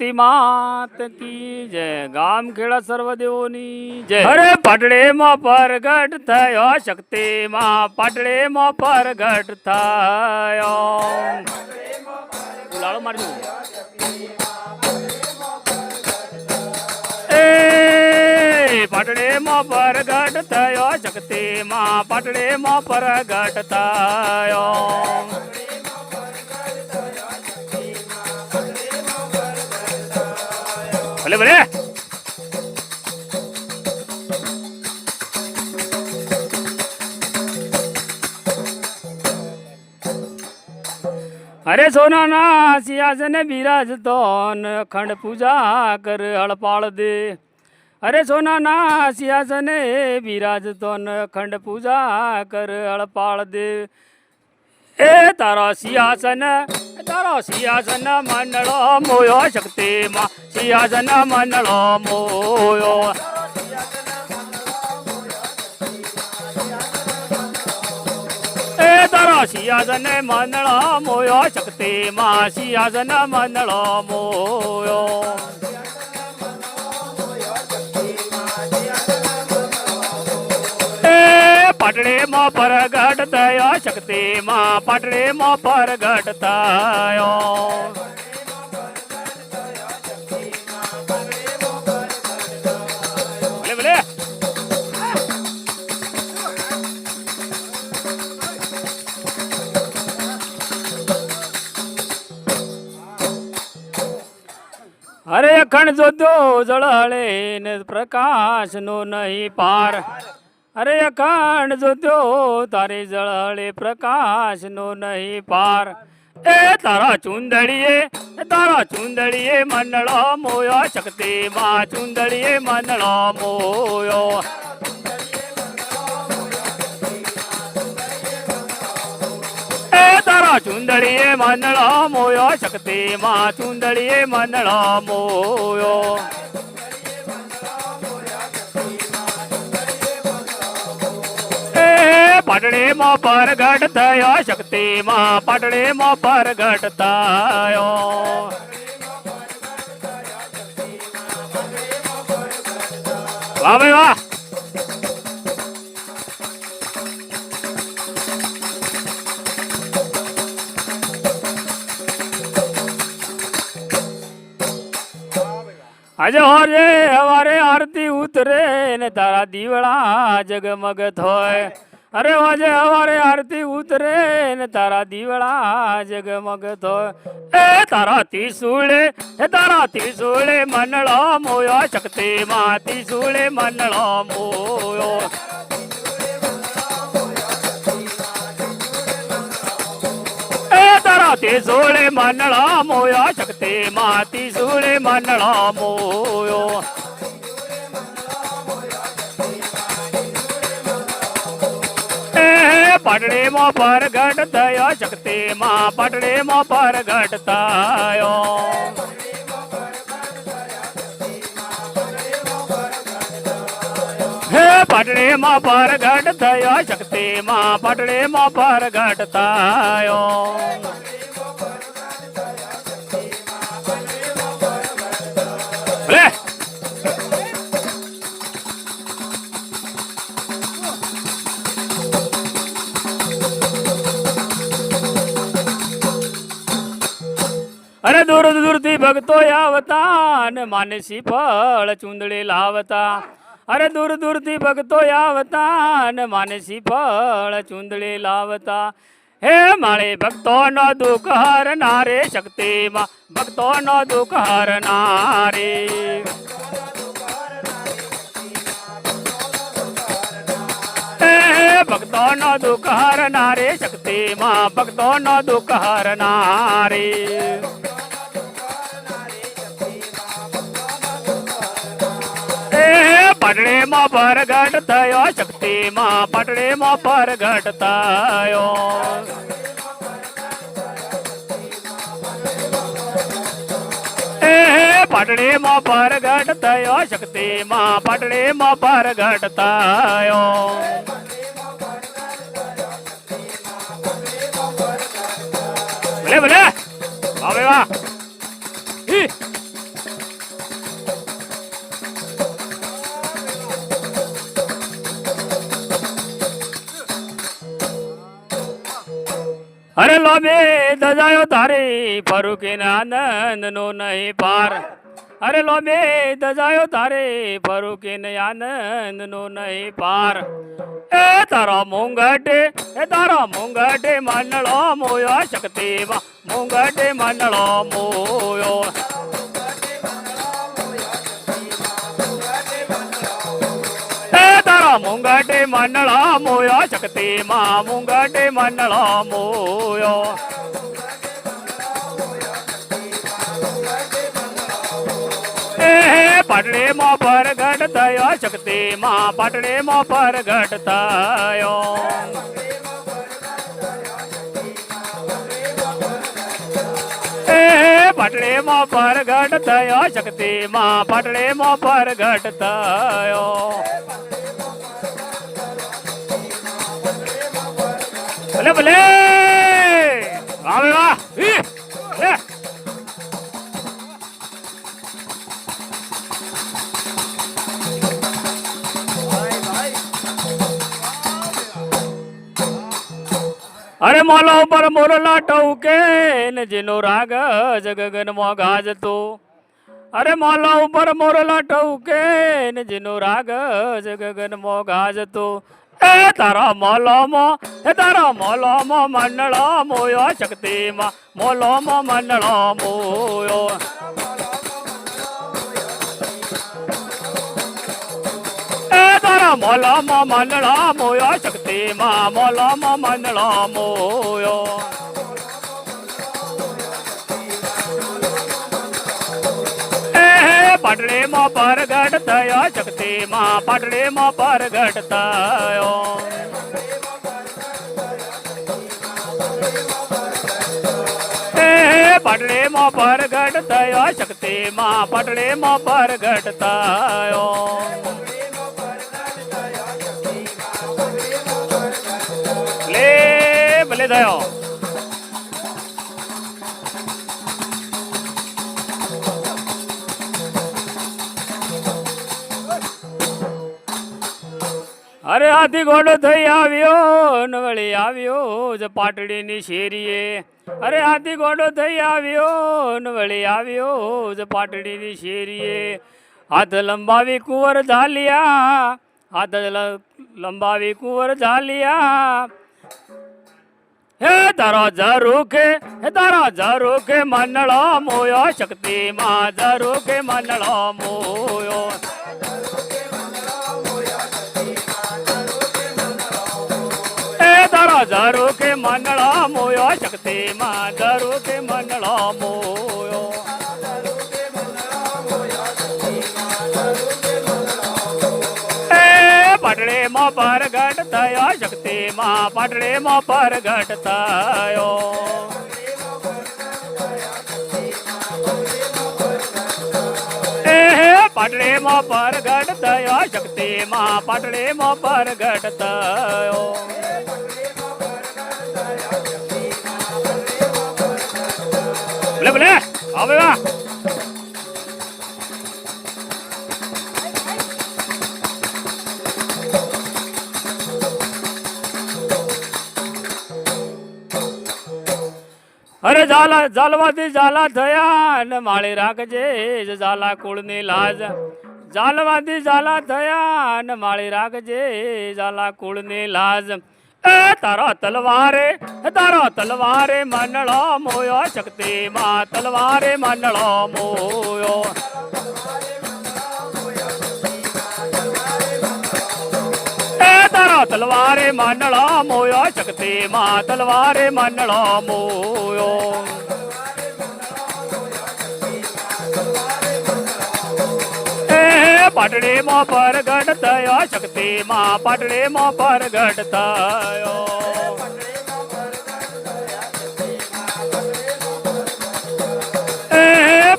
शक्ति मात की जय। गाम खेड़ा सर्वदेवोनी जय। अरे पाटड़े में प्रगट थयो शक्ति मां, पाटड़े में प्रगट थयो। लाड़ो मारजो। ए पाटड़े में प्रगट थयो शक्ति मां, पाटड़े में प्रगट थयो। भले भले। अरे सोना ना सियासन बिराज तो अखंड पूजा कर हड़पाल दे। अरे सोना ना सियासन बिराज तो अखंड पूजा कर हड़पाल दे। ए तारा सियासन मनड़ो मोयो शक्ति मां, सियासन मनड़ो मोयो। ए तारा सियासन मनड़ो मोयो शक्ति मां, सियासन मनड़ो मोयो। पाटड़े में प्रगट थयो शक्ति मां, पाटड़े में प्रगट थयो। भले भले। अरे अखंड जोतो जड़ाले ने प्रकाश नो नहीं पार। अरे अखंड जोत्यो तारे जड़ाले प्रकाश नो नहीं पार। ए तारा चुंदड़िए मनड़ो मोयो शक्ति मां, चुंदड़िए मनड़ो मोयो। ए तारा चुंदड़िए मनड़ो मोयो शक्ति मां, चुंदड़िए मनड़ो मोयो। पाटड़े में प्रगट थयो शक्ति मां, पाटड़े में प्रगट थयो। वाह भाई वाह। आज और ये हमारे आरती उतरे ने तारा दीवड़ा जगमग थोय। अरे वाजे हमारे आरती उतरे ने तारा दीवड़ा जगमग थोय। ए तारा त्रिशूले मनड़ो मोयो शक्ति मां, त्रिशूले मनड़ो मोयो। ए तारा त्रिशूले मनड़ो मोयो शक्ति मां, त्रिशूले मनड़ो मोयो। पाटड़े में प्रगट थयो शक्ति मां, पाटड़े में प्रगट थयो। हे पाटड़े में प्रगट थयो शक्ति मां, पाटड़े में प्रगट थयो। अरे दूर दूर थी भगतो आवता न मानसी फल चुंदड़े लावता। अरे दूर दूर थी भगतो आवता न मानसी फल चुंदड़े लावता। हे माळे भक्तो नो दुख हर नारे शक्ति मां, भक्तो नो दुख हर नारे। भक्तो नो दुख हर नारे शक्ति मां, भक्तो नो दुख हर नारे। पाटड़े में प्रगट थयो शक्ति मां, पाटड़े में प्रगट थयो। पाटड़े में प्रगट थयो शक्ति मां, पाटड़े में प्रगट थयो। भले भले वाह वाह। અરે લોભે દજાયો તારે ફરું કે આનંદ નો નહીં પાર અરે લોભે દજાયો તારે ફરું કે આનંદ નો નહીં પાર એ તારા મુંગટે મંડળો મોયો શક્તિમાં મુંગટે મંડળો મોયો તારા મુંગટે મંડળો મોયો શક્તિમાં મુંગટે મંડળો મોયો પાટડે માં પરગટ થયો શક્તિમાં પાટડે માં પરગટ થયો પાટડે માં પરગટ થયો શક્તિમાં પાટડે માં પરગટ થયો ભલે ભલે વાહ વાહ અરે મોલા ઉપર મોરલા ટવકે ને જેનો રાગ જગગન માં ગાજતો અરે મોલા ઉપર મોરલા ટવકે ને જેનો રાગ જગગન માં ગાજતો એ તારા મોલામાં મંડળો મોયો શક્તિમાં મોલામાં મંડળો મોયો તારા મોલામાં મંડળો મોયો શક્તિમાં મોલામાં મંડળો મોયો પાટડે માં પરગટ થયો શક્તિમાં પાટડે માં પરગટ થયો પાટડે માં પરગટ થયો શક્તિમાં પાટડે માં પરગટ થયો ભલે થયો અરે હાથી ઘોડો થઈ આવ્યો ને વળી આવ્યો જ પાટડીની શેરીએ અરે હાથી ઘોડો થઈ આવ્યો ને વળી આવ્યો જ પાટડીની શેરીએ હાથ લંબાવી કુંવર ઝાલિયા હાથ લંબાવી કુંવર ઝાલિયા હે તારો ઝરૂખે મંડળો મોયો શક્તિમાં ઝરૂખે મંડળો મોયો તારો ઝરૂખે મંડળો મોયો શક્તિમાં ઝરૂખે મંડળો મોયો પાટડે માં પરગટ થયો શક્તિમાં પાટડે માં પરગટ થયો પાટડે માં પરગટ થયો શક્તિમાં પાટડે માં પરગટ થયો ભલે ભલે હવે વાહ અરે જાલવાથી ઝાલા થયા ને માળી રાખજે ઝાલા કુળની લાજ જાલવાથી ઝાલા થયા ને માળી રાખજે ઝાલા કુળની લાજ એ તારો તલવારે મંડળો મોયો શક્તિમાં તલવારે મંડળો મોયો તારો તલવારે મંડળો મોયો શક્તિમાં તલવારે મંડળો મોયો પાટડે માં પરગટ થયો શક્તિમાં પાટડે માં પરગટ થયો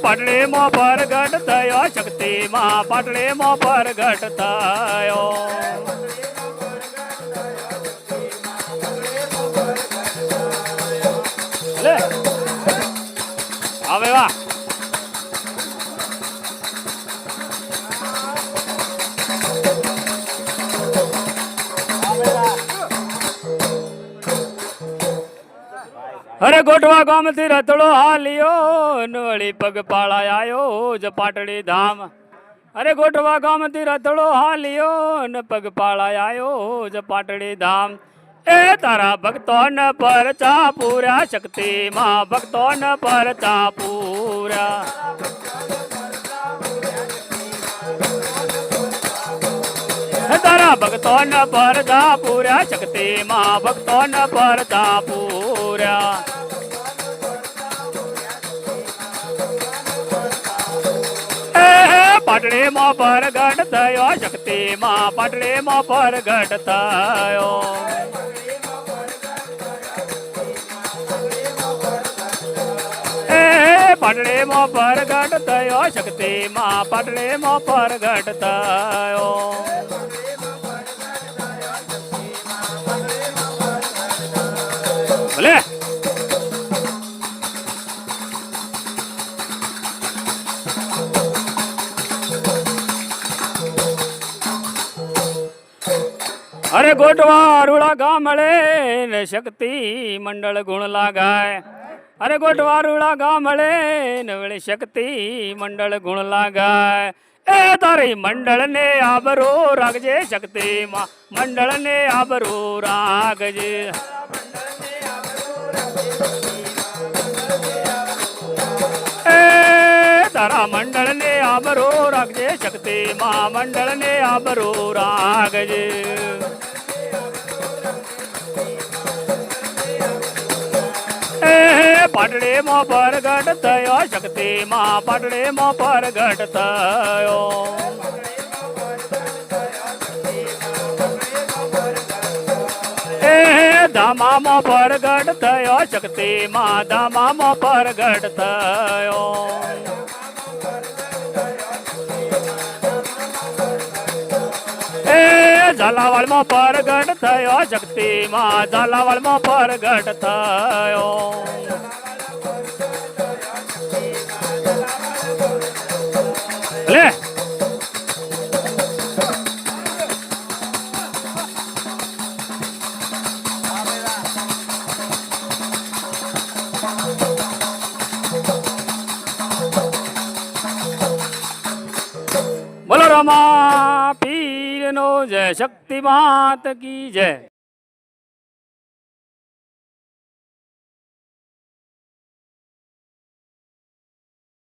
પાટડે માં પરગટ થયો શક્તિમાં પાટડે માં પરગટ થયો હવે વાહ અરે ગોઠવા ગામથી રતડો હાલ્યો ને વળી પગપાળા આયો જ પાટડી ધામ. અરે ગોઠવા ગામથી રતડો હાલ્યો ને પગપાળા આયો જ પાટડી ધામ. એ તારા ભક્તોન પરચા પૂર્યા શક્તિમાં ભક્તોન પરચા પૂર્યા. તારા ભક્તોન પરચા પૂર્યા શક્તિમાં ભક્તોન પરચા પૂર્યા. પાટડીમાં પરગટ થયો શક્તિમાં પાટડીમાં પરગટ થયો. પાટડીમાં પરગટ થયો શક્તિમાં પાટડીમાં પરગટ થયો. ભલે અરે ગોઠવા રૂડા ગામડે ને શક્તિ મંડળ ગુણ લાગાય. અરે ગોઠવા રૂડા ગામડે ને વળી શક્તિ મંડળ ગુણ લાગાય. એ તારી મંડળ ને આબરો રાખજે શક્તિમાં મંડળ ને આબરો રાખજે. એ તારા મંડળ ને આબરો રાખજે શક્તિમાં મંડળ ને આબરો રાખજે. પાટડીમાં પરગટ થયો શક્તિમાં પાટડીમાં પરગટ થયો. ધામામાં પરગટ થયો શક્તિમાં ધામામાં પરગટ થયો. ઝાલાવાડમાં પરગટ થયો શક્તિમાં ઝાલાવાડમાં પરગટ થયો. લે બોલો રમા પીરનો જય શક્તિ માત કી જય.